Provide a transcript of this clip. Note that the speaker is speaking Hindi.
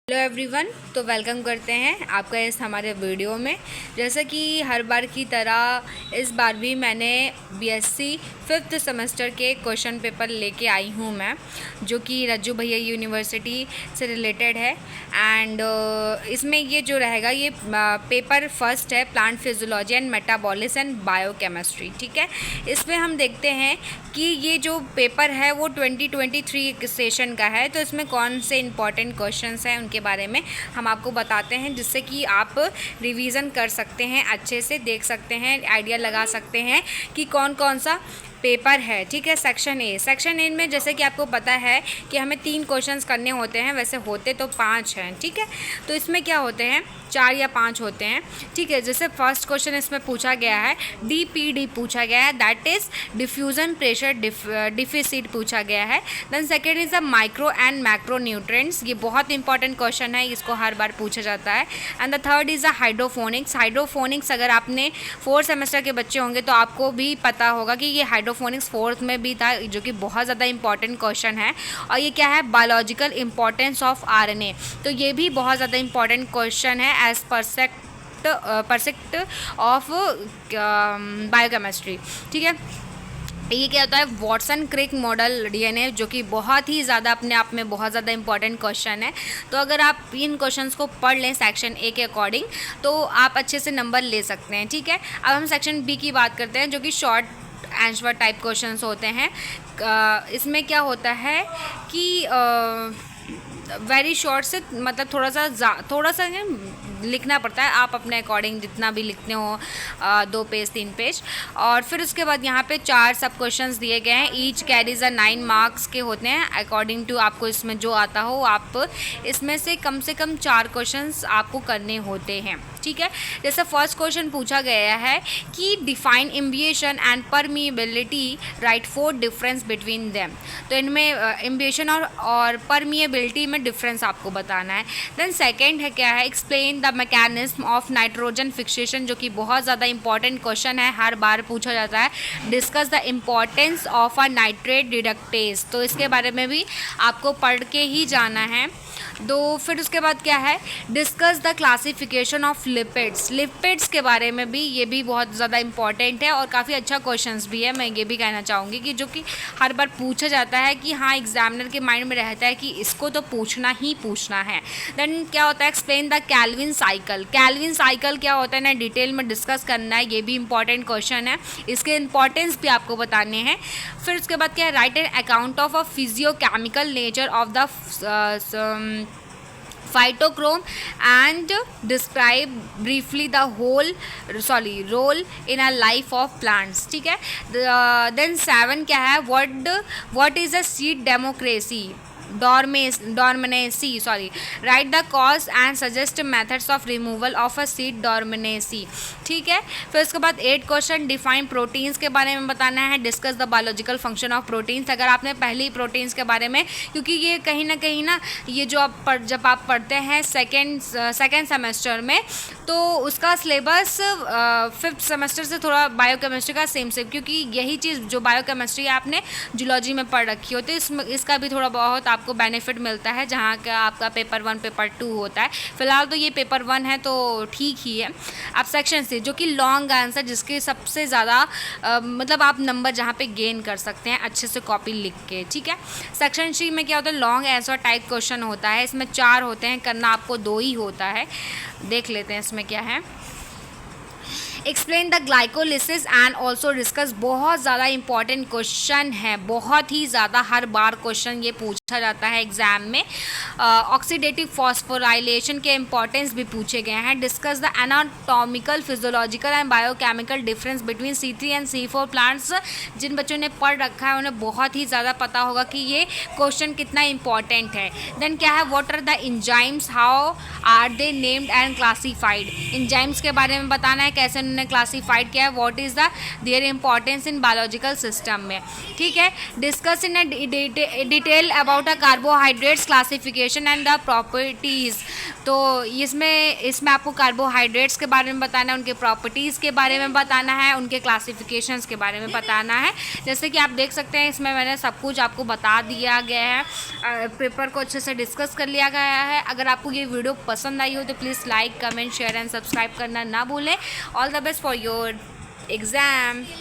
हेलो एवरीवन, तो वेलकम करते हैं आपका इस हमारे वीडियो में। जैसा कि हर बार की तरह इस बार भी मैंने बीएससी 5th सेमेस्टर के क्वेश्चन पेपर लेके आई हूँ मैं, जो कि रज्जू भैया यूनिवर्सिटी से रिलेटेड है। एंड इसमें ये जो रहेगा ये पेपर फर्स्ट है, plant physiology and metabolism and biochemistry. ठीक है, इसमें हम देखते हैं कि ये जो पेपर है वो 2023 सेशन का है, तो इसमें कौन से इंपॉर्टेंट क्वेश्चंस हैं उनके बारे में हम आपको बताते हैं, जिससे कि आप रिवीजन कर सकते हैं, अच्छे से देख सकते हैं, आइडिया लगा सकते हैं कि कौन कौन सा पेपर है। ठीक है, सेक्शन ए में जैसे कि आपको पता है कि हमें 3 क्वेश्चंस करने होते हैं, वैसे होते तो 5 हैं। ठीक है, तो इसमें क्या होते हैं, 4 या 5 होते हैं। ठीक है, जैसे फर्स्ट क्वेश्चन इसमें पूछा गया है, DPD पूछा गया है, that is diffusion pressure deficit पूछा गया है। Then second is the micro and macro nutrients, ये बहुत इंपॉर्टेंट क्वेश्चन है, इसको हर बार पूछा जाता है। And the third is the hydroponics अगर आपने 4th सेमेस्टर के बच्चे होंगे तो आपको भी पता होगा कि ये हाइड्रोफोनिक्स 4th में भी था, जो कि बहुत ज़्यादा इंपॉर्टेंट क्वेश्चन है। और ये क्या है, बायोलॉजिकल इंपॉर्टेंस ऑफ RNA, तो ये भी बहुत ज़्यादा इंपॉर्टेंट क्वेश्चन है एज परसेक्ट ऑफ बायोकेमिस्ट्री। ठीक है, ये क्या होता है, वॉटसन क्रिक मॉडल DNA, जो कि बहुत ही ज़्यादा अपने आप में बहुत ज़्यादा इंपॉर्टेंट क्वेश्चन है। तो अगर आप इन क्वेश्चंस को पढ़ लें सेक्शन A के अकॉर्डिंग, तो आप अच्छे से नंबर ले सकते हैं। ठीक है, अब हम सेक्शन B की बात करते हैं, जो कि शॉर्ट आंसर टाइप क्वेश्चंस होते हैं। इसमें क्या होता है कि वेरी शॉर्ट से मतलब थोड़ा सा लिखना पड़ता है, आप अपने अकॉर्डिंग जितना भी लिखते हो, 2 पेज 3 पेज। और फिर उसके बाद यहाँ पे 4 सब क्वेश्चंस दिए गए हैं, ईच कैरीज 9 मार्क्स के होते हैं अकॉर्डिंग टू आपको इसमें जो आता हो, आप इसमें से कम 4 क्वेश्चंस आपको करने होते हैं। ठीक है, जैसे फर्स्ट क्वेश्चन पूछा गया है कि define imbibition and permeability, right 4 difference between them. तो इनमें इम्बिएशन और परमिएबिलिटी में डिफरेंस आपको बताना है। देन सेकेंड है क्या है, explain the mechanism of nitrogen fixation, जो कि बहुत ज़्यादा इंपॉर्टेंट क्वेश्चन है, हर बार पूछा जाता है। Discuss the importance of a nitrate reductase, तो इसके बारे में भी आपको पढ़ के ही जाना है। फिर उसके बाद क्या है, discuss the classification of lipids के बारे में भी, ये भी बहुत ज़्यादा इंपॉर्टेंट है और काफ़ी अच्छा क्वेश्चंस भी है। मैं ये भी कहना चाहूँगी कि जो कि हर बार पूछा जाता है कि हाँ, एग्जामिनर के माइंड में रहता है कि इसको तो पूछना ही पूछना है। देन क्या होता है, एक्सप्लेन द कैल्विन साइकिल क्या होता है ना, डिटेल में डिस्कस करना है, ये भी इंपॉर्टेंट क्वेश्चन है, इसके इंपॉर्टेंस भी आपको बताने हैं। फिर उसके बाद क्या है, write an account of a physiochemical nature of the phytochrome and describe briefly the role in a life of plants. ठीक है, then 7 क्या है, what is a seed dormancy, write the cause and suggest methods of removal of a seed dormancy. ठीक है, फिर उसके बाद 8 क्वेश्चन, डिफाइन प्रोटीन्स के बारे में बताना है, discuss the biological function of proteins. अगर आपने पहले ही प्रोटीन्स के बारे में, क्योंकि ये कहीं ना ये जो जब आप पढ़ते हैं सेकेंड सेमेस्टर में, तो उसका सिलेबस 5th सेमेस्टर से थोड़ा बायोकेमिस्ट्री का सेम, क्योंकि यही चीज़ जो बायोकेमिस्ट्री आपने जूलॉजी में पढ़ रखी होती है, इसका भी थोड़ा बहुत आपको बेनिफिट मिलता है, जहाँ का आपका पेपर 1 पेपर 2 होता है। फिलहाल तो ये पेपर 1 है, तो ठीक ही है। अब सेक्शन C, जो कि लॉन्ग आंसर, जिसके सबसे ज़्यादा मतलब आप नंबर जहाँ पे गेन कर सकते हैं अच्छे से कॉपी लिख के। ठीक है, सेक्शन C में क्या होता है, लॉन्ग आंसर टाइप क्वेश्चन होता है, इसमें 4 होते हैं, करना आपको 2 ही होता है। देख लेते हैं इसमें क्या है, explain the glycolysis and also discuss, बहुत ज़्यादा इंपॉर्टेंट क्वेश्चन है, बहुत ही ज़्यादा, हर बार क्वेश्चन ये पूछा जाता है एग्जाम में। ऑक्सीडेटिव फॉस्फोराइलेशन के इंपॉर्टेंस भी पूछे गए हैं। Discuss the anatomical, physiological and biochemical difference between C3 and C4 plants. जिन बच्चों ने पढ़ रखा है उन्हें बहुत ही ज़्यादा पता होगा कि ये क्वेश्चन कितना इंपॉर्टेंट है। देन क्या है, what are the enzymes, how are they named and classified, enzymes के बारे में बताना है, कैसे उन्होंने क्लासीफाइड किया है, what is the their importance in biological system में। ठीक है, discuss in detail about about a carbohydrates classification and the properties. तो इसमें आपको कार्बोहाइड्रेट्स के बारे में बताना है, उनके प्रॉपर्टीज़ के बारे में बताना है, उनके क्लासिफिकेशंस के बारे में बताना है। जैसे कि आप देख सकते हैं इसमें मैंने सब कुछ आपको बता दिया गया है, पेपर को अच्छे से डिस्कस कर लिया गया है। अगर आपको ये वीडियो पसंद आई हो तो please like, comment, share and subscribe करना ना भूलें। All the best for your exam.